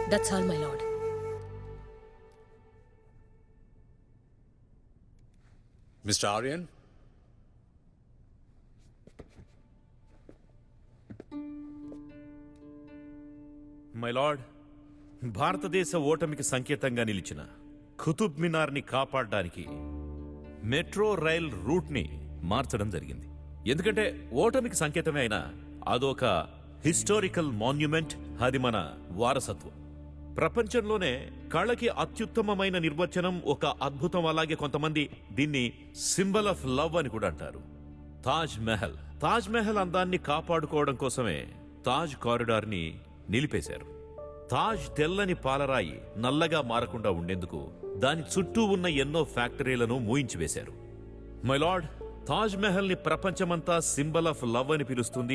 That's all, my lord. Mr. Aryan? My lord, భారతదేశ ఓటమికి సంకేతంగా నిలిచిన ఖుతుబ్ మినార్ని కాపాడడానికి మెట్రో రైల్ రూట్ని మార్చడం జరిగింది. ఎందుకంటే ఓటమికి సంకేతమే అయినా అదొక హిస్టారికల్ మాన్యుమెంట్, అది మన వారసత్వం. ప్రపంచంలోనే కళకి అత్యుత్తమమైన నిర్వచనం ఒక అద్భుతం. అలాగే కొంతమంది దీన్ని సింబల్ ఆఫ్ లవ్ అని కూడా అంటారు. తాజ్ మహల్. తాజ్ మహల్ అందాన్ని కాపాడుకోవడం కోసమే తాజ్ కారిడార్ ని నిలిపేశారు. తాజ్ తెల్లని పాలరాయి నల్లగా మారకుండా ఉండేందుకు దాని చుట్టూ ఉన్న ఎన్నో ఫ్యాక్టరీలను మూయించి వేశారు. మై లార్డ్, తాజ్ మహల్ ని ప్రపంచమంతా సింబల్ ఆఫ్ లవ్ అని పిలుస్తుంది.